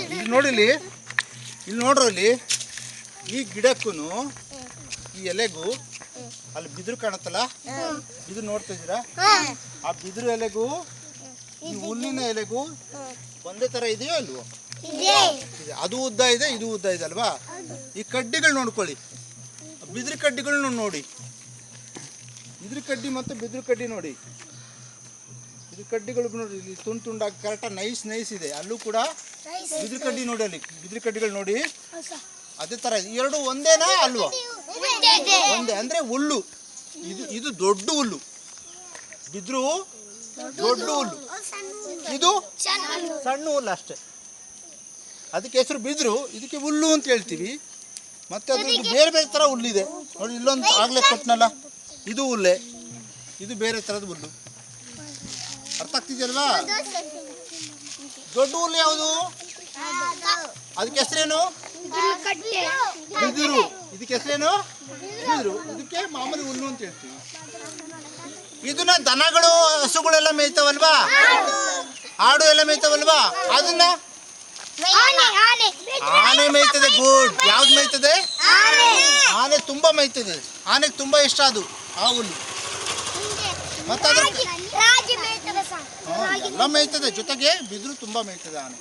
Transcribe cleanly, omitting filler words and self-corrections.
ಇಲ್ಲಿ ನೋಡಿಲಿ, ಇಲ್ಲಿ ನೋಡ್ರಿ, ಇಲ್ಲಿ ಈ ಗಿಡಕ್ಕೂ ಈ ಎಲೆಗೂ ಅಲ್ಲಿ ಬಿದಿರು ಕಾಣುತ್ತಲ್ಲ, ಬಿದಿರು ನೋಡ್ತಾ ಇದ್ದೀರಾ? ಆ ಬಿದಿರು ಎಲೆಗೂ ಈ ಹುಲ್ಲಿನ ಎಲೆಗೂ ಒಂದೇ ತರ ಇದೆಯೋ ಅಲ್ವೋ? ಅದು ಉದ್ದ ಇದೆ, ಇದು ಉದ್ದ ಇದೆ ಅಲ್ವಾ? ಈ ಕಡ್ಡಿಗಳು ನೋಡ್ಕೊಳ್ಳಿ, ಬಿದಿರು ಕಡ್ಡಿಗಳನ್ನ ನೋಡಿ, ಬಿದಿರು ಕಡ್ಡಿ ಮತ್ತು ಬಿದಿರು ಕಡ್ಡಿ ನೋಡಿ, ಬಿದಿರು ಕಡ್ಡಿಗಳು ನೋಡಿ, ಇಲ್ಲಿ ತುಂಡು ತುಂಡಾಗಿ ಕರೆಕ್ಟಾಗಿ ನೈಸ್ ಇದೆ. ಅಲ್ಲೂ ಕೂಡ ಬಿದಿರು ಕಡ್ಡಿ ನೋಡಿ, ಅಲ್ಲಿ ಬಿದಿರು ಕಡ್ಡಿಗಳು ನೋಡಿ, ಅದೇ ತರ ಇದೆ. ಎರಡು ಒಂದೇನಾ ಅಲ್ವಾ? ಒಂದೇ ಅಂದ್ರೆ ಹುಲ್ಲು. ಇದು ದೊಡ್ಡ ಹುಲ್ಲು, ಬಿದಿರು ದೊಡ್ಡ ಹುಲ್ಲು, ಇದು ಸಣ್ಣ ಹುಲ್ಲು ಅಷ್ಟೇ. ಅದಕ್ಕೆ ಹೆಸರು ಬಿದಿರು, ಇದಕ್ಕೆ ಹುಲ್ಲು ಅಂತ ಹೇಳ್ತೀವಿ. ಮತ್ತೆ ಅದ್ರದ್ದು ಬೇರೆ ಬೇರೆ ಥರ ಹುಲ್ಲಿದೆ ನೋಡಿ. ಇಲ್ಲೊಂದು ಆಗಲೇ ಕೊಟ್ಟನಲ್ಲ, ಇದು ಹುಲ್ಲೆ, ಇದು ಬೇರೆ ಥರದ ಹುಲ್ಲು. ಅರ್ಥ ಆಗ್ತಿದೆಯಲ್ವಾ? ದೊಡ್ಡ ಹುಲ್ಲು ಯಾವುದು? ಅದಕ್ಕೆ ಹೆಸರೇನು? ಬಿದಿರು. ಇದಕ್ಕೆ ಹೆಸರೇನು? ಬಿದಿರು. ಇದಕ್ಕೆ ಮಾಮೂಲಿ ಹುಲ್ಲು ಅಂತ ಹೇಳ್ತೀವಿ. ಇದನ್ನ ದನಗಳು ಹಸುಗಳೆಲ್ಲ ಮೇಯ್ತಾವಲ್ವಾ, ಆಡು ಎಲ್ಲ ಮೇಯ್ತಾವಲ್ವಾ, ಅದನ್ನ ಆನೆ ಮೇಯ್ತದೆ. ಗುಡ್. ಯಾವ್ದು ಮೇಯ್ತದೆ? ಆನೆ ತುಂಬಾ ಮೇಯ್ತದೆ. ಆನೆಗೆ ತುಂಬಾ ಇಷ್ಟ ಅದು ಆ ಹುಲ್ಲು. ಮತ್ತೆ ಅದ್ರ ಎಲ್ಲ ಮೇಯ್ತದೆ, ಜೊತೆಗೆ ಬಿದಿರು ತುಂಬಾ ಮೇಯ್ತದೆ ಆನೆ.